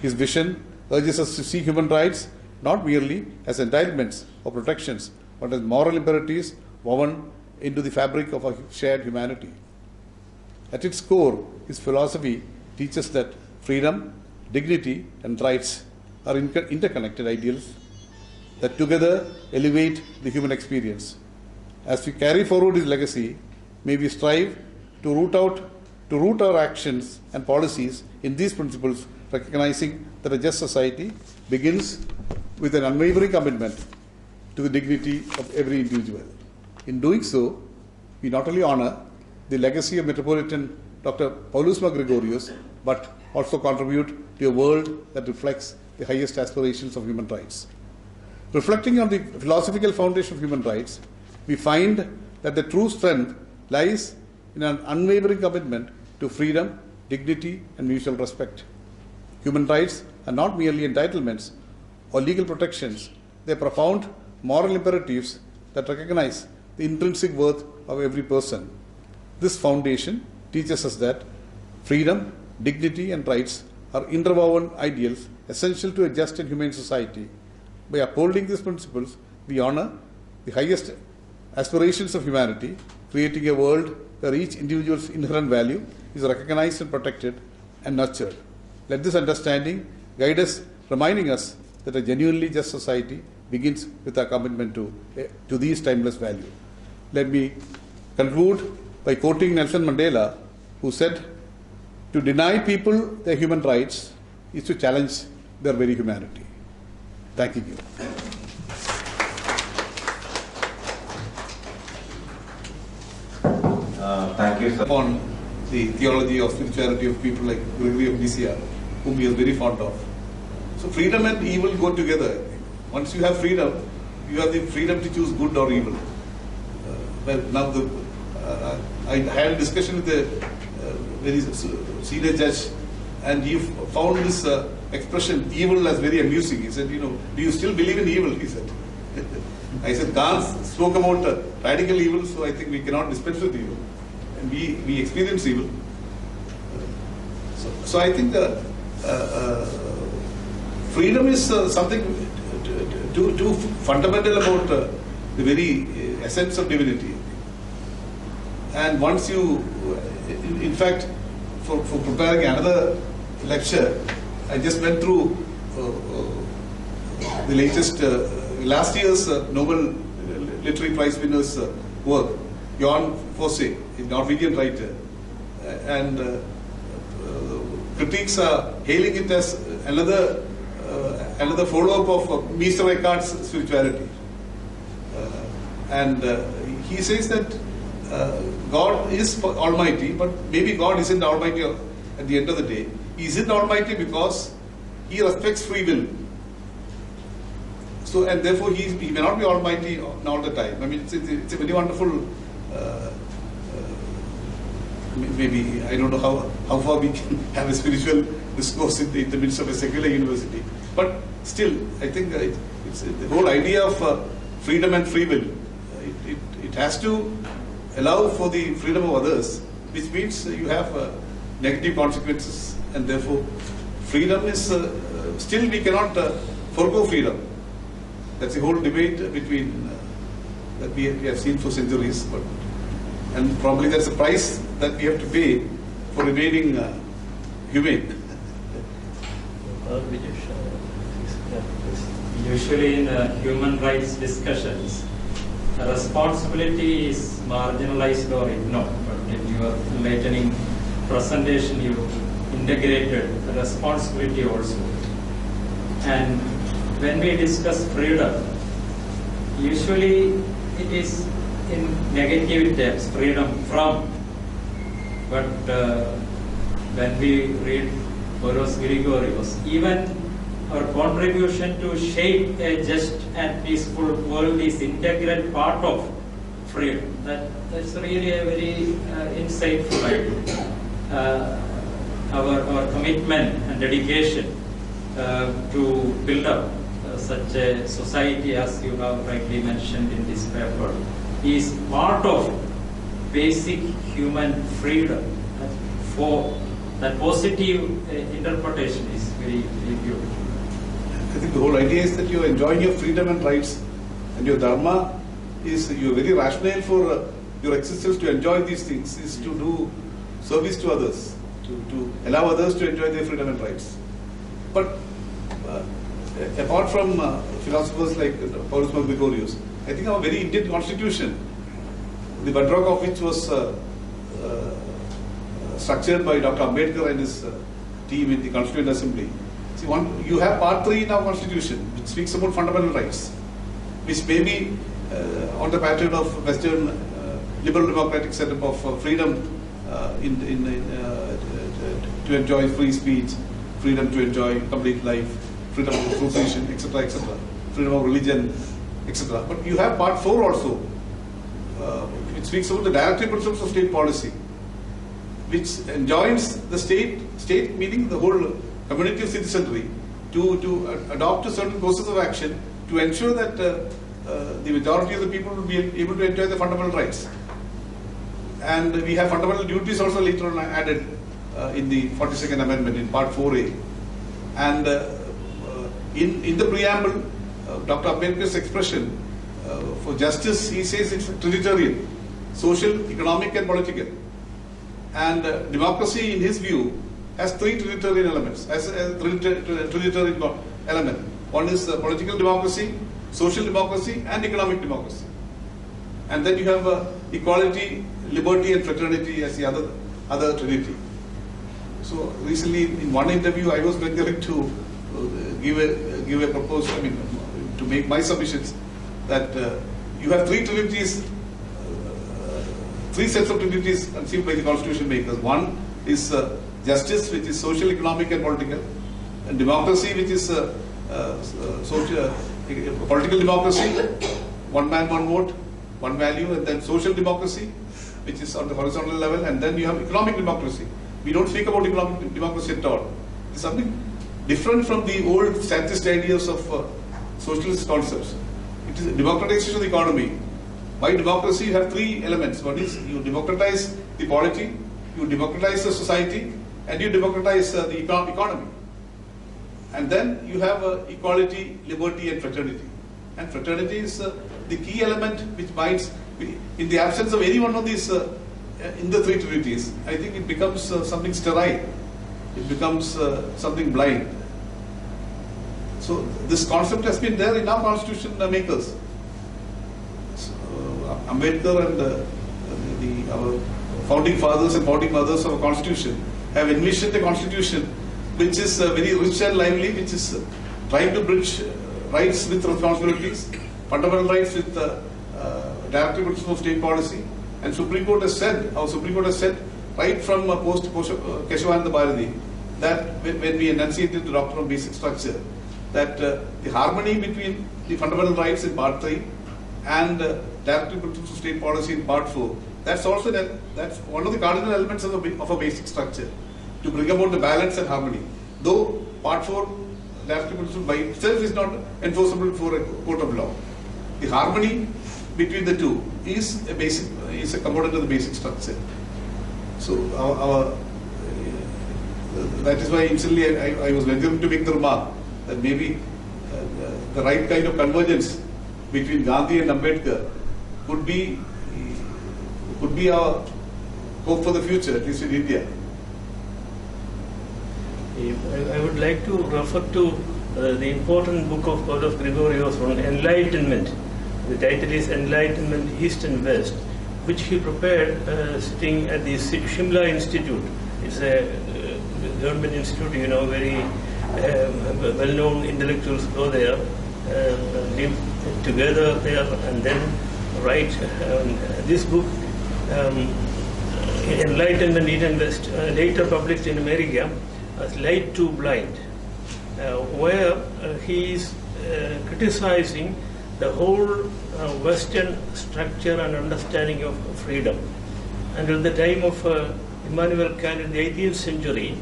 His vision urges us to see human rights not merely as entitlements or protections, but as moral imperatives woven into the fabric of our shared humanity. At its core, his philosophy teaches that freedom, dignity, and rights are interconnected ideals that together elevate the human experience. As we carry forward his legacy, may we strive to root our actions and policies in these principles, recognizing that a just society begins with an unwavering commitment to the dignity of every individual. In doing so, we not only honor the legacy of Metropolitan Dr. Paulos Gregorios, but also contribute to a world that reflects the highest aspirations of human rights. Reflecting on the philosophical foundation of human rights, we find that the true strength lies in an unwavering commitment to freedom, dignity, and mutual respect. Human rights are not merely entitlements or legal protections. They are profound moral imperatives that recognize the intrinsic worth of every person. This foundation teaches us that freedom, dignity, and rights are interwoven ideals essential to a just and humane society. By upholding these principles, we honor the highest aspirations of humanity, creating a world where each individual's inherent value is recognized and protected and nurtured. Let this understanding guide us, reminding us that a genuinely just society begins with our commitment to these timeless values. Let me conclude by quoting Nelson Mandela, who said, "To deny people their human rights is to challenge their very humanity." Thank you. Thank you, sir. Upon the theology of spirituality of people like Gregorios of Nyssa, whom he was very fond of. So freedom and evil go together. Once you have freedom, you have the freedom to choose good or evil. I had a discussion with a very senior judge, and he found this expression evil as very amusing. He said, do you still believe in evil? He said. I said, Kant spoke about radical evil, so I think we cannot dispense with evil. And we experience evil. So I think freedom is something too fundamental about the very essence of divinity. And once you, in fact, for preparing another lecture, I just went through the latest, last year's Nobel Literary Prize winner's work, Jan Fosse, a Norwegian writer, and critics are hailing it as another follow-up of Mr. Eckhart's spirituality. And he says that God is almighty, but maybe God isn't almighty at the end of the day. He isn't almighty because he respects free will. So, and therefore he may not be almighty all the time. I mean, it's a very wonderful, maybe, I don't know how far we can have a spiritual discourse in the midst of a secular university. But still, I think it's the whole idea of freedom and free will. It has to allow for the freedom of others, which means you have negative consequences, and therefore freedom is still we cannot forgo freedom. That's the whole debate between that we have seen for centuries, and probably that's the price that we have to pay for remaining humane. Usually in human rights discussions, responsibility is marginalized or ignored, but in your enlightening presentation you integrated the responsibility also. And when we discuss freedom, usually it is in negative terms, freedom from. But when we read Paulos Gregorios, even our contribution to shape a just and peaceful world is integral part of freedom. That's really a very insightful idea. Our commitment and dedication to build up such a society, as you have rightly mentioned in this paper, is part of basic human freedom. For that positive interpretation is very, very beautiful. I think the whole idea is that you're enjoying your freedom and rights, and your dharma is, you're very rational for your existence to enjoy these things, is to do service to others, to allow others to enjoy their freedom and rights. But apart from philosophers like Paulos Gregorios, I think our very Indian constitution, the bedrock of which was structured by Dr. Ambedkar and his team in the Constituent Assembly. See, you have Part 3 in our constitution, which speaks about fundamental rights, which may be on the pattern of Western liberal democratic setup of freedom to enjoy free speech, freedom to enjoy complete life, freedom of association, etc., freedom of religion, etc. But you have Part 4 also, which speaks about the directive principles of state policy, which enjoins the state meaning the whole community of citizenry, to adopt certain courses of action to ensure that the majority of the people will be able to enjoy the fundamental rights. And we have fundamental duties also later on added in the 42nd Amendment in Part 4A. And in the preamble, Dr. Ambedkar's expression for justice, he says it's trinitarian: social, economic and political. And democracy, in his view, has three trinitarian elements, as a trinitarian element. One is political democracy, social democracy and economic democracy. And then you have equality, liberty and fraternity as the other trinity. So recently in one interview I was venturing to give a proposal, to make my submissions that you have three trinities, three sets of trinities conceived by the constitution makers. One is justice, which is social, economic and political, and democracy, which is political democracy, one man, one vote, one value, and then social democracy, which is on the horizontal level, and then you have economic democracy. We don't speak about economic democracy at all. It's something different from the old statist ideas of socialist concepts. It is a democratization of the economy. By democracy, you have three elements. One is you democratize the polity, you democratize the society, and you democratize the economy. And then you have equality, liberty, and fraternity. And fraternity is the key element which binds. In the absence of any one of these, in the three trinities, I think it becomes something sterile. It becomes something blind. So this concept has been there in our constitution makers. So, Ambedkar and our founding fathers and founding mothers of our constitution have envisioned a constitution which is very rich and lively, which is trying to bridge rights with responsibilities, fundamental rights with directive principles of state policy. And Supreme Court has said, our Supreme Court has said, right from post Keshavananda Bharati, that when we enunciated the doctrine of basic structure, that the harmony between the fundamental rights in Part 3 and directive principles of state policy in Part 4, that's also that's one of the cardinal elements of a basic structure, to bring about the balance and harmony. Though Part 4 directive principle by itself is not enforceable for a court of law, the harmony between the two is a component of the basic structure. So that is why initially I was venturing to make the remark that maybe the right kind of convergence between Gandhi and Ambedkar could be our hope for the future, at least in India. I would like to refer to the important book of Paulos Gregorios on enlightenment. The title is Enlightenment East and West, which he prepared sitting at the Shimla Institute. It's a government institute, very well-known intellectuals go there, live together there, and then write this book, Enlightenment East and West, later published in America as Light to Blind, where he is criticizing the whole Western structure and understanding of freedom. Until the time of Immanuel Kant in the 18th century,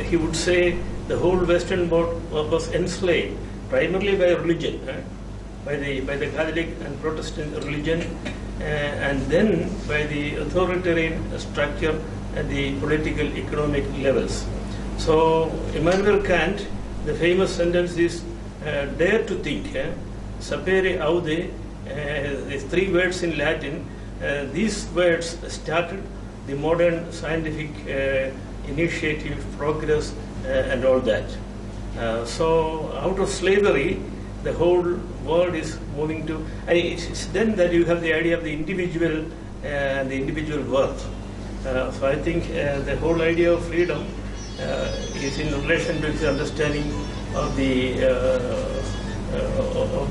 he would say the whole Western world was enslaved primarily by religion, by the Catholic and Protestant religion, and then by the authoritarian structure at the political economic levels. So Immanuel Kant, the famous sentence is dare to think, sapere aude, these three words in Latin. These words started the modern scientific initiative, progress, and all that. So out of slavery, the whole world is moving to, and it's then that you have the idea of the individual and the individual worth. So I think the whole idea of freedom is in relation to his understanding of the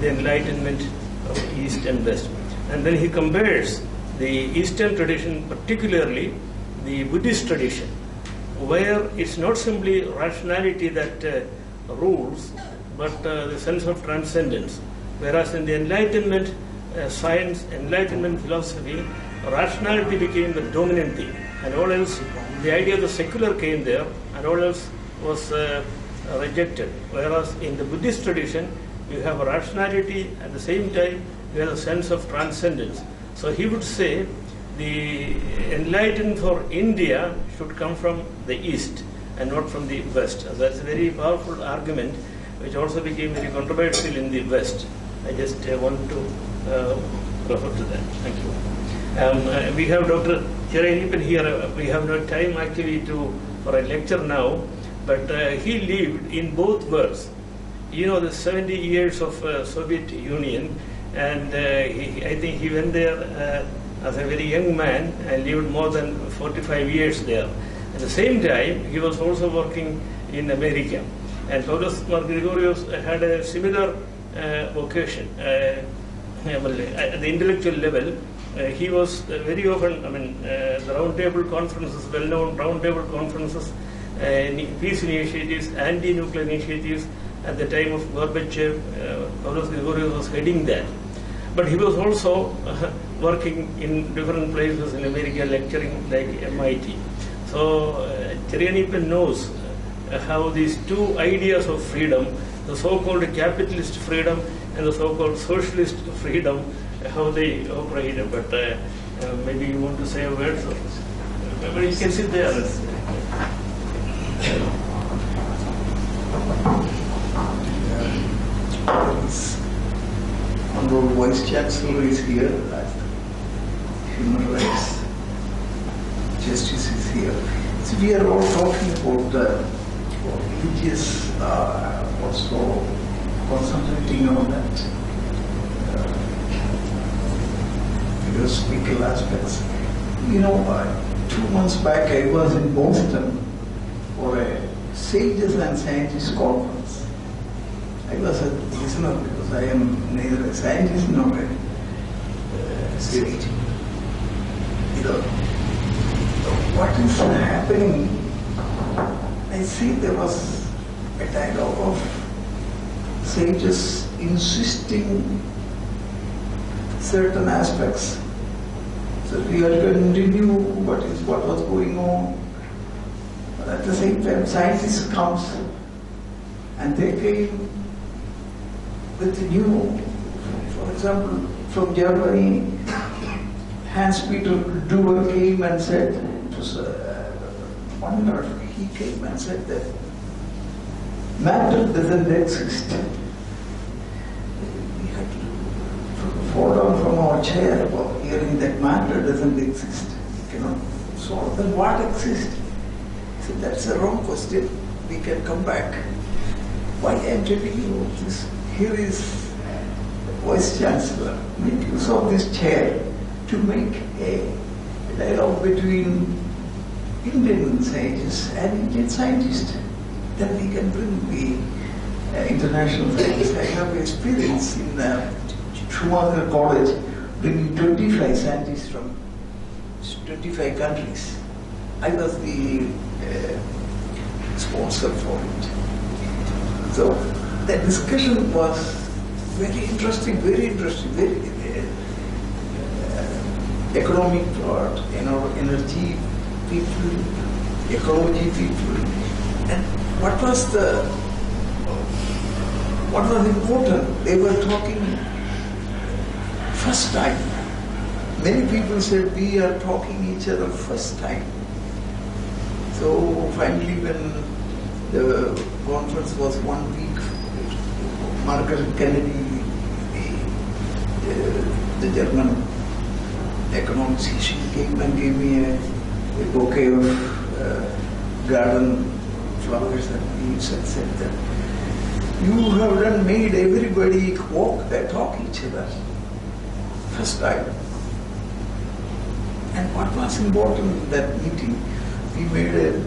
enlightenment of East and West. And then he compares the Eastern tradition, particularly the Buddhist tradition, where it's not simply rationality that rules, but the sense of transcendence. Whereas in the Enlightenment science, Enlightenment philosophy, rationality became the dominant thing, and all else, the idea of the secular came there, and all else was rejected. Whereas in the Buddhist tradition, you have a rationality, at the same time, you have a sense of transcendence. So he would say the enlightenment for India should come from the East and not from the West. So that's a very powerful argument, which also became very controversial in the West. I just want to refer to that. Thank you. We have Dr. Cherainipan here. We have no time actually for a lecture now, but he lived in both worlds. You know, the 70 years of Soviet Union, and I think he went there as a very young man and lived more than 45 years there. At the same time, he was also working in America. And Paulos Gregorios had a similar vocation. At the intellectual level, he was very often, the roundtable conferences, well-known roundtable conferences, peace initiatives, anti-nuclear initiatives. At the time of Gorbachev, Paulos Gregorios was heading that. But he was also working in different places in America, lecturing like MIT. So Cherainipan knows how these two ideas of freedom, the so-called capitalist freedom and the so-called socialist freedom, how they operate. But maybe you want to say a word? So, but you can sit there. Honorable Vice Chancellor is here. Human rights justice is here. So we are all talking about religious, also concentrating on that philosophical aspects. You know, 2 months back I was in Boston for a Sages and Scientists conference. I was a listener because I am neither a scientist nor a sage. You know, what is happening? I see there was a dialogue of sages insisting certain aspects. So we are going to continue what was going on. But at the same time, scientists comes and they came with new, for example, from Germany, Hans-Peter Duer came and said, it was wonderful, he came and said that matter doesn't exist. We had to fall down from our chair about hearing that matter doesn't exist. We cannot solve. Then what exists? So that's a wrong question. We can come back. Why I am telling you this? Here is the Vice Chancellor. Make use of this chair to make a dialogue between Indian sages and Indian scientists. Then we can bring the international scientists. I have experience in Schumacher College bringing 25 scientists from 25 countries. I was the sponsor for it. So the discussion was very interesting, very economic part, energy people, ecology people. And what was important? They were talking first time. Many people said we are talking each other first time. So finally when the conference was 1 week, Margaret Kennedy, the German economist, she came and gave me a bouquet of garden flowers and leaves and said that you have made everybody talk each other first time. And what was important in that meeting, we made a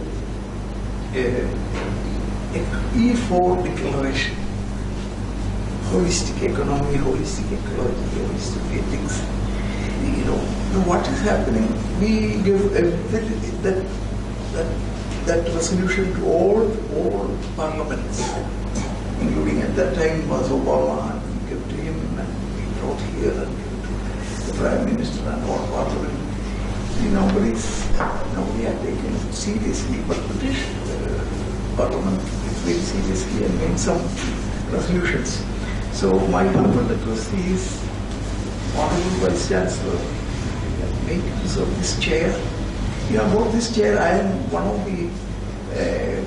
E4 declaration. Holistic economy, holistic ecology, holistic ethics. You know, what is happening? We give that resolution to all parliaments, including at that time was Obama, and we gave to him, and we brought here and gave to the Prime Minister and all parliament. Nobody had taken it seriously, but British Parliament is very seriously and made some resolutions. So my humble request is, Honorable Vice Chancellor, make use of this chair. About this chair, I am one of the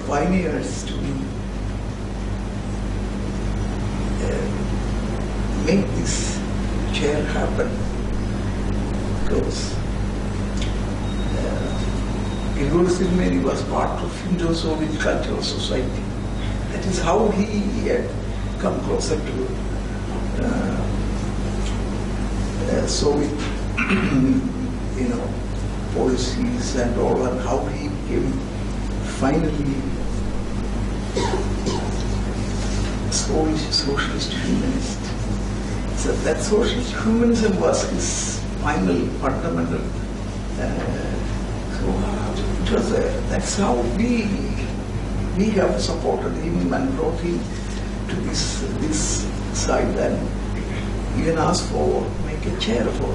pioneers to make this chair happen, because Gregorios was part of Indo-Soviet Cultural Society. That is how he had come closer to Soviet, policies and all, and how he became finally socialist humanist. So that socialist humanism was his final fundamental. That's how we have supported him and brought him to this side, and even asked for make a chair for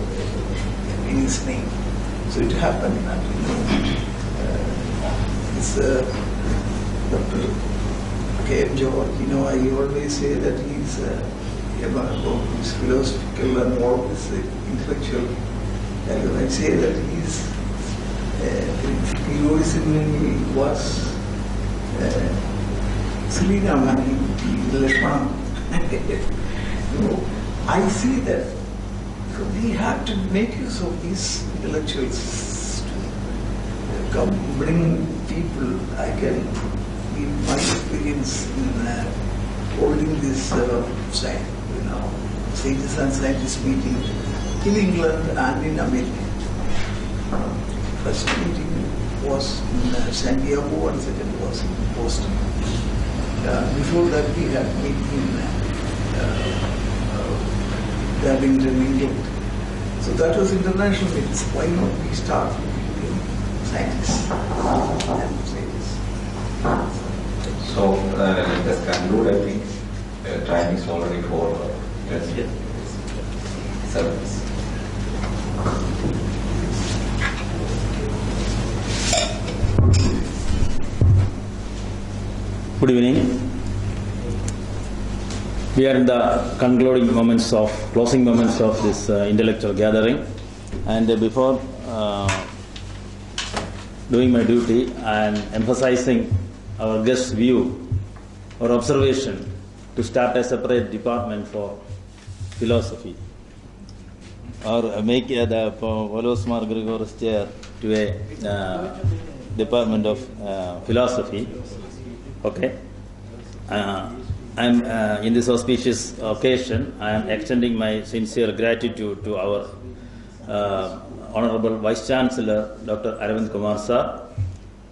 in his name. So it happened, and it's Dr. K.M. George. I always say that he's about his philosophical and all this intellectual. I say that he's Gregorios was Selina Mani Lashman. I see that we have to make use of these intellectuals to come bring people. I can give my experience in holding this sages and scientists meeting in England and in America. First meeting was in San Diego and second was in Boston. Before that we had meeting in Abingdon, England. So that was international meetings. Why not we start with scientists and sages? So let us conclude. I think time is already for service. Good evening. We are in the closing moments of this intellectual gathering, and before doing my duty, I am emphasizing our guest's view or observation to start a separate department for philosophy, or make the Paulos Gregorios chair to a department of philosophy. Okay. I'm in this auspicious occasion, I am extending my sincere gratitude to our Honorable Vice Chancellor, Dr. Aravind Kumar sir.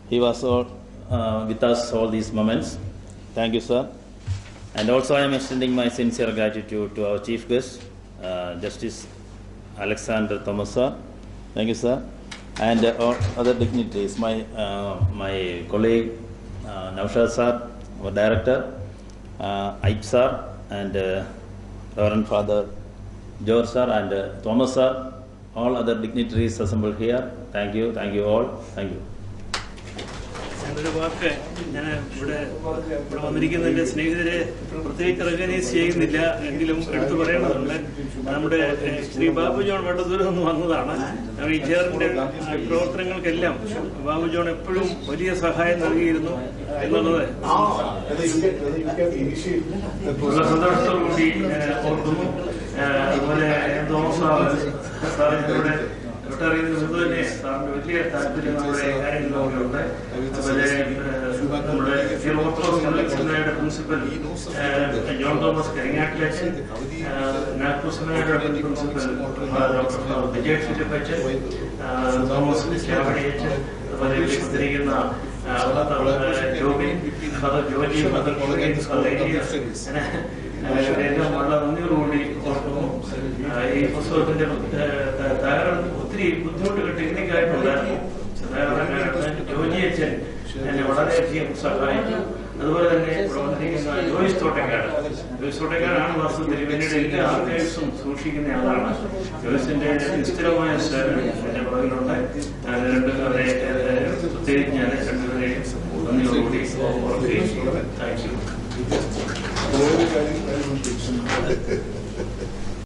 He was with us all these moments. Thank you, sir. And also I am extending my sincere gratitude to our Chief Guest, Justice Alexander Thomas sir. Thank you, sir. And all other dignitaries, my colleague Naushad sir, our Director, Aip sir, and Reverend Father George sir, and Thomas sir, all other dignitaries assembled here. Thank you all. Thank you. ഒരു വാക്ക് ഞാൻ ഇവിടെ വന്നിരിക്കുന്ന എൻ്റെ സ്നേഹിതരെ പ്രത്യേകിച്ച് recognise ചെയ്യുന്നില്ല, എങ്കിലും എടുത്തു പറയേണ്ടതുണ്ട്. നമ്മുടെ ശ്രീ ബാബു ജോൺ വട്ടത്തൂരിൽ നിന്ന് വന്നതാണ്. ഈ ചെയറിന്റെ പ്രവർത്തനങ്ങൾക്കെല്ലാം ബാബു ജോൺ എപ്പോഴും വലിയ സഹായം നൽകിയിരുന്നു എന്നുള്ളത് സന്തോഷത്തോടുകൂടി ഓർക്കുന്നു. അതുപോലെ സാറിലൂടെ തൊട്ടറിയുന്നത് തന്നെ സാറിന് വലിയ താല്പര്യം നമ്മുടെ കാര്യങ്ങളിലുണ്ട്. അതുപോലെ നമ്മുടെ ഓർത്തഡോക്സ് പ്രിൻസിപ്പൽ ജോൺ തോമസ് കരിങ്ങാട്ടിലച്ചൻ, നാഗ്പൂർ സെമിനാരിയുടെ പ്രിൻസിപ്പൽ ഡോക്ടർ വിജയ് ഫിലിപ്പച്ചൻ, തോമസ് ചാവടിയച്ചൻ, അതുപോലെ വിശ്വസിച്ചിരിക്കുന്ന ജോബിൻ, ഫാദർ ജോലി, ഫാദർ എല്ലാം വളരെ നന്ദിയോടുകൂടി ഓർക്കുന്നു. ഈ പുസ്തകത്തിന്റെ തയ്യാറെടുപ്പ് ഒത്തിരി ബുദ്ധിമുട്ടുകൾ ടെക്നിക്കായിട്ടുണ്ടായിരുന്നു. ജോജിയച്ചൻ എന്നെ വളരെയധികം സഹായിച്ചു. അതുപോലെ തന്നെ ഇവിടെ വന്നിരിക്കുന്ന ജോയിസ് തോട്ടക്കാട് ജോയിസോട്ടക്കാരാണ് വാസ്തവത്തിൽ പിന്നീട് എല്ലാ ആർക്കൈവ്സും സൂക്ഷിക്കുന്ന ആളാണ്. ജോയിസിന്റെ നിശ്ചലമായ സേവനം എന്റെ പുറകിലുണ്ട്. അവരെ പ്രത്യേകിച്ച് ഞാൻ രണ്ടുപേരെയും നന്ദിയോടുകൂടി ഓർക്കുകയും ചെയ്യും. Thank you.